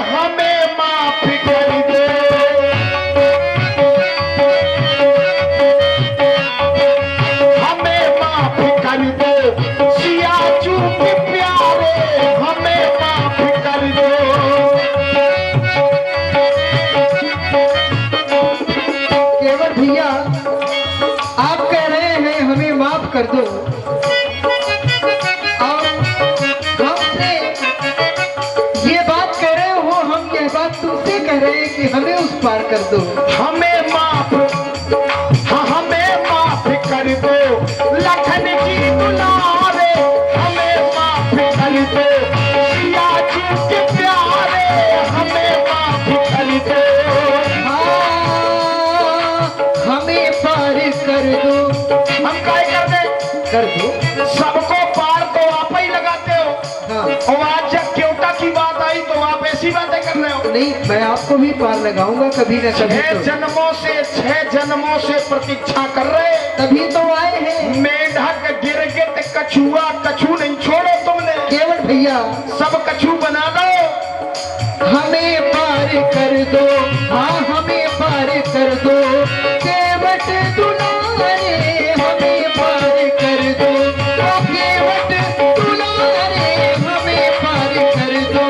हमें माफ कर दो। हमें माफ कर दो सिया चूक प्यारे, हमें माफ कर दो। केवल भैया आप कह रहे हैं हमें माफ कर दो, और हमसे ये बात कह रहे हो, हम यह बात तुमसे कह रहे हैं कि हमें उस पार कर दो। हमें माफ, हाँ हमें माफ कर दो लखन जी दुलारे, हमें माफ कर दो सिया जी के प्यारे, हमें माफ कर दो। हाँ, हमें पार कर दो। हम काय कर दे? कर दो। सबको पार तो आप ही लगाते हो। हाँ। और आज जब क्योटा की बात आई तो आप ऐसी बातें कर रहे हो। नहीं, मैं आपको भी पार लगाऊंगा कभी न कभी। 6 जन्मों से प्रतीक्षा कर रहे, तभी तो आए हैं। मेढक गिरगिट कछुआ, कछू नहीं छोड़ो तुमने। केवल भैया सब कछू बना दो। हमें पार कर दो, हाँ हमें पार कर दो, केवट दुलारे हमें पार कर दो, ओ केवट दुलारे हमें पार कर दो।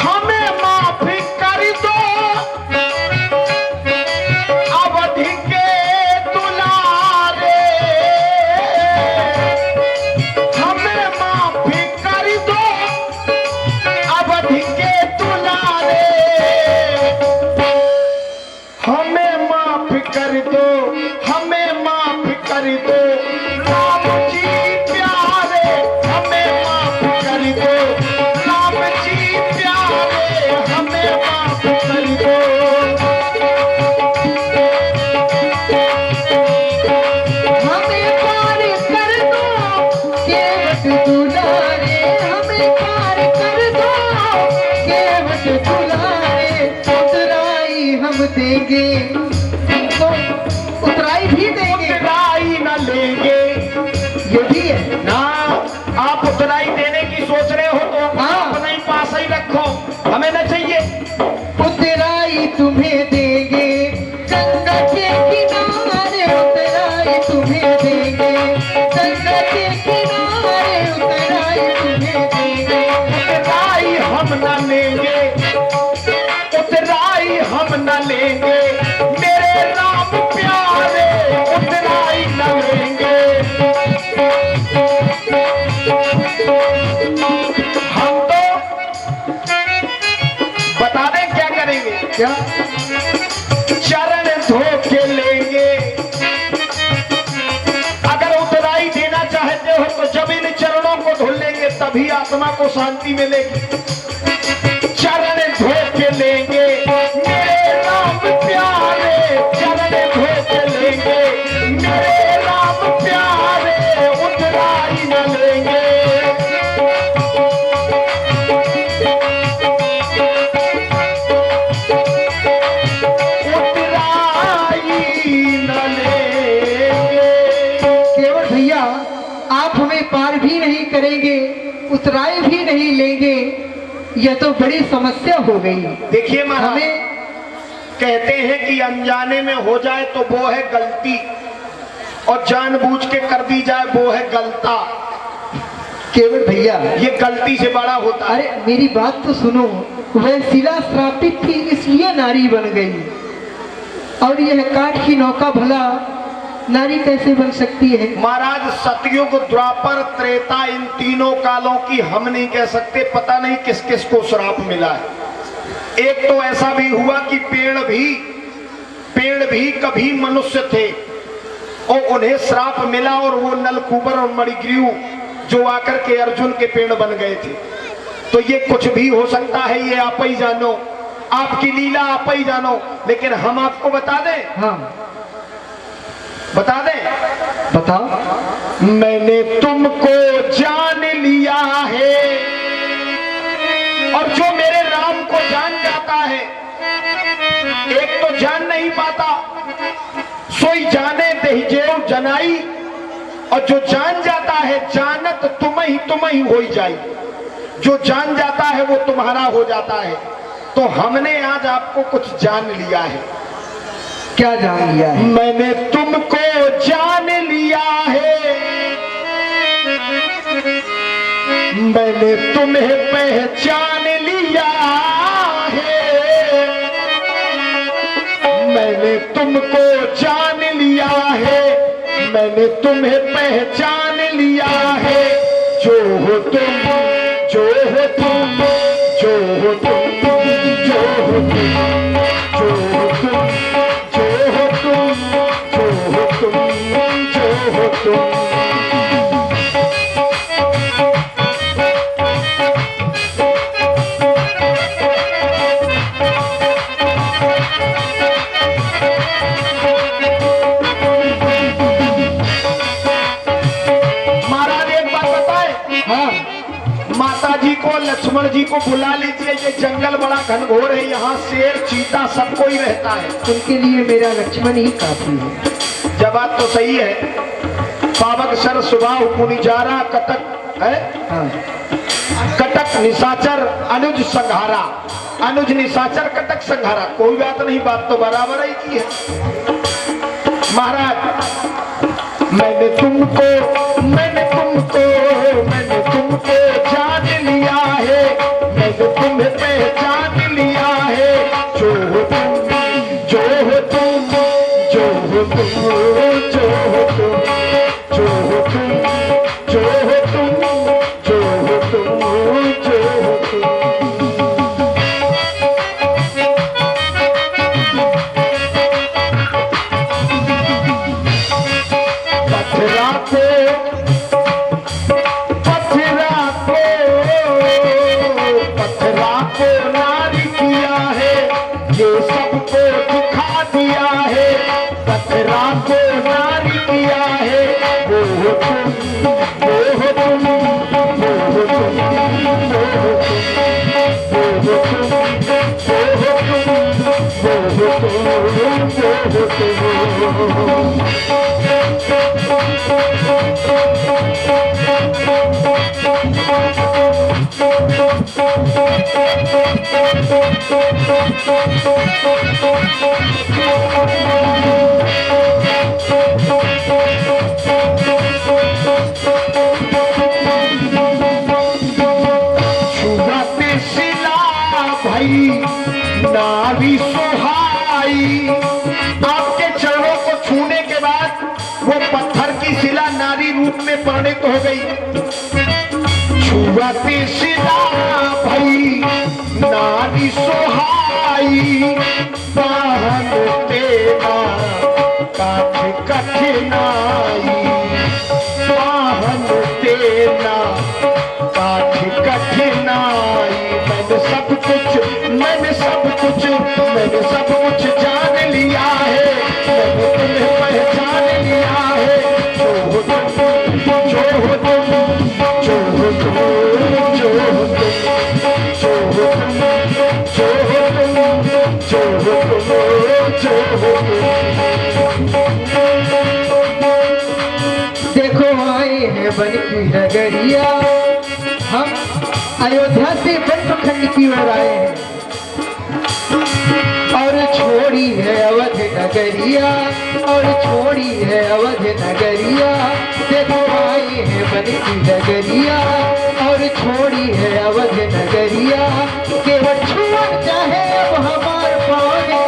हमें माफ कर दो अवधि के दुलारे, हमें माफ कर दो अवधि के दुलारे, हमें माफ कर दो, हमें माफ कर दो राम जी प्यारे, हमें माफ कर दो राम जी प्यारे, हमें माफ कर दो। हमें पार कर दो केवट दुलारे, हमें पार कर दो केवट दुलारे। उतराई हम देंगे तो उतराई भी देंगे, उतराई न लेंगे, ये भी है ना आप उतराई देने की सोच रहे हो तो हाँ। अपना ही पास ही रखो, हमें न चाहिए। उतराई तुम्हें देंगे गंगा के किनारे, उतराई तुम्हें देंगे गंगा के किनारे, उतराई तुम्हें देंगे। उतराई हम न लेंगे, उतराई हम न लेंगे मेरे राम प्यारे, उतराई न लेंगे। हम तो बता दें क्या करेंगे, क्या? चरण धो के लेंगे। अगर उतराई देना चाहते हो तो जब इन चरणों को धो लेंगे तभी आत्मा को शांति मिलेगी। चरण धो के लेंगे मेरे राम प्यारे, चरण धो के लेंगे मेरे राम प्यारे, उतराई न लेंगे। केवल भैया आप हमें पार भी नहीं करेंगे, उतराई भी नहीं लेंगे, यह तो बड़ी समस्या हो गई। देखिए महाराज, हमें कहते हैं कि अनजाने में हो जाए तो वो है गलती, और जानबूझ के कर दी जाए वो है गलता। केवल भैया ये गलती से बड़ा होता है। अरे मेरी बात तो सुनो, वह शिला श्रापित थी इसलिए नारी बन गई, और यह काठ की नौका भला नारी कैसे बन सकती है? महाराज सतयुग, द्वापर, त्रेता, इन तीनों कालों की हम नहीं कह सकते, पता नहीं किस किस को श्राप मिला है। एक तो ऐसा भी हुआ कि पेड़ भी कभी मनुष्य थे और उन्हें श्राप मिला, और वो नलकूबर और मणिग्रीव जो आकर के अर्जुन के पेड़ बन गए थे। तो ये कुछ भी हो सकता है, ये आप ही जानो, आपकी लीला आप ही जानो। लेकिन हम आपको बता दें, हाँ बता दें, बताओ। मैंने तुमको जान लिया है, और जो मेरे राम को जान जाता है, एक तो जान नहीं पाता, यही जेव जनाई, और जो जान जाता है जानत तुम ही हो जाई। जो जान जाता है वो तुम्हारा हो जाता है। तो हमने आज आपको कुछ जान लिया है। क्या जान लिया है? मैंने तुमको जान लिया है, मैंने तुम्हें पहचान लिया है, मैंने तुमको जान लिया है, मैंने तुम्हें पहचान लिया है। जो हो तुम, जो हो तुम, जो हो तुम, जो हो तुम, जो हो तुम, जो हो तुम, जो हो तुम, जो हो तुम। लक्ष्मण जी को बुला लीजिए, ये जंगल बड़ा घनघोर है, यहाँ शेर चीता सब कोई रहता है। उनके लिए मेरा लक्ष्मण ही काफी है। जब बात तो सही है। पावक सर सुबह पुनिजारा कटक है, कटक निशाचर अनुज संघारा, अनुज निशाचर कटक संघारा। कोई बात नहीं, बात तो बराबर ही की है। महाराज मैंने तुमको जान लिया है, मैंने तुम्हें पहचान लिया है। जो हो तुम, जो हो तुम, जो हो तुम, जो हो तुम, जो हो तुम, जो हो तुम, जो हो तुम, जो हो तुम। नारी सुहाई, आपके चरणों को छूने के बाद वो पत्थर की शिला नारी रूप में परिणत हो गई। छुआती शिला भई नारी सुहाई, बाहन तेरा काठ कठिनाई, बाहन तेरा काठ कठिनाई। मैंने सब कुछ जान लिया है, मैंने तुम्हें पहचान लिया है। जो हो तुम, जो हो तुम, जो हो तुम, जो हो तुम, जो हो तुम, जो हो तुम, जो हो तुम, जो हो तुम। देखो आए हैं बन की नगरिया, हम अयोध्या से बनखंड की ओर आए हैं, और छोड़ी है अवध नगरिया, और छोड़ी है अवध नगरिया। देखो आए हैं बन की नगरिया, और छोड़ी है अवध नगरिया। केवल छुआ चाहे अब हमारे पाओगे,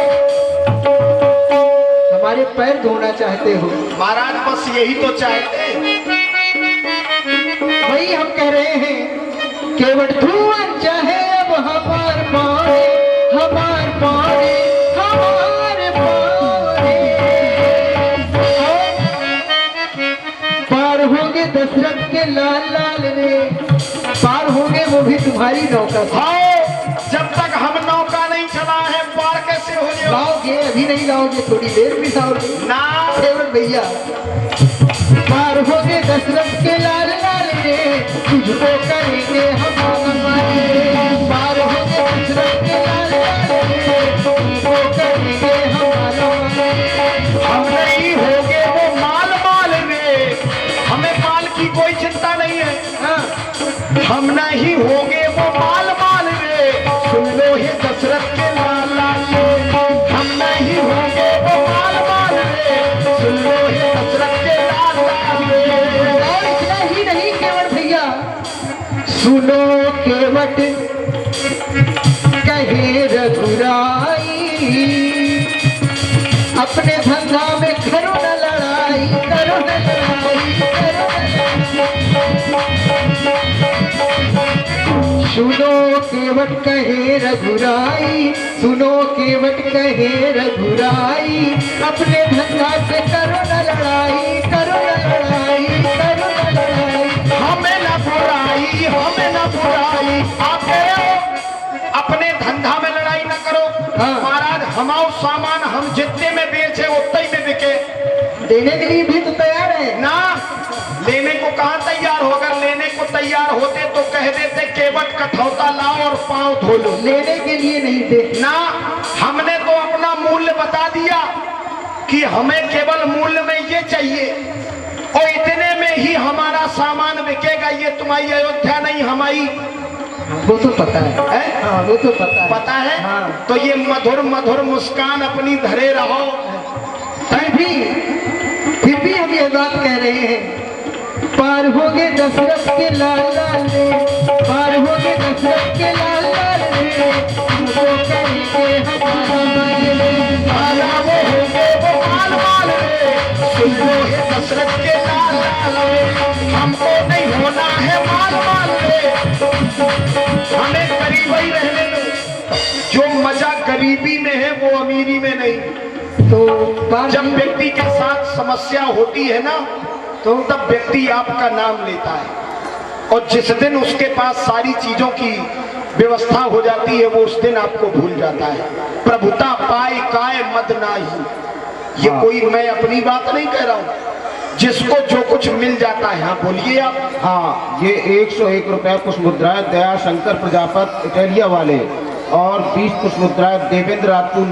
हमारे पैर धोना चाहते हो। महाराज बस यही तो चाहते हैं। वही हम कह रहे हैं, केवल धुआं चाहे अब हमार पारे, हमार पारे, हमार पारे। पार होंगे दशरथ के लाल लाल रे, पार होंगे वो भी तुम्हारी नौका से। जब तक हम नौका नहीं चला है पार कैसे हो जाओगे? लाओगे, अभी नहीं लाओगे, थोड़ी देर में लाओगे ना। केवल भैया पार होंगे दशरथ के लाल लाल रे, तुझको करेंगे हम पार होंगे दशरथ के लाल लाल रे, तुझको करेंगे हम नहीं होंगे वो हम नहीं होंगे वो माल माल रे, सुन लो हे दशरथ के लाल लाल रे। हम नहीं होंगे वो माल माल रे, सुन लो हे दशरथ के लाल लाल रे। और इतना ही नहीं केवट भैया, सुनो केवट कहे रघुराई, अपने धंधा में करो न लड़ाई, करो न लड़ाई, करो न लड़ाई। सुनो केवट कहे रघुराई, सुनो केवट कहे रघुराई, अपने धंधा से करो न लड़ाई, करो न लड़ाई, करो न लड़ाई। हमें न बुराई, हमें न बुराई, आप कह रहे हो अपने धंधा में लड़ाई न करो। हाँ। महाराज हमारा सामान हम जितने में बेचे उतने ही में बिके, देने के लिए भी तो तैयार है ना लेने को कहाँ तैयार हो। अगर लेने को तैयार होते तो कह देते केवट कठौता लाओ और पांव धो लो। लेने के लिए नहीं दे ना, हमने तो अपना मूल्य बता दिया कि हमें केवल मूल्य में ये चाहिए और इतने में ही हमारा सामान बिकेगा। ये तुम्हारी अयोध्या नहीं हमारी, वो तो पता है, हाँ वो तो पता है, पता है। हाँ। तो ये मधुर मधुर मुस्कान अपनी धरे रहो। फिर भी हम ये बात कह रहे हैं, पार हो गए दशरथ के लाल लाल रे, पार हो गए दशरथ के लाल लाल रे, वो करेंगे हमारा माल रे, आला वो होंगे वो माल माल रे, सुन लो हे दशरथ के लाल लाल रे। हमको नहीं होना है माल माल रे, हमें गरीब ही रहने दो। जो मजा गरीबी में है वो अमीरी में नहीं। तो पार जब व्यक्ति के साथ समस्या होती है ना, तो तब व्यक्ति आपका नाम लेता है और जिस दिन उसके पास सारी चीजों की व्यवस्था हो जाती है वो उस दिन आपको भूल जाता है। प्रभुता पाए काय मद नाही। ये हाँ। कोई मैं अपनी बात नहीं कह रहा हूँ, जिसको जो कुछ मिल जाता है। हाँ बोलिए आप। हाँ, ये 101 रुपए कुछ मुद्राएं दया शंकर प्रजापत इटालिया वाले और 20 कुछ मुद्राएं देवेंद्र राजपूत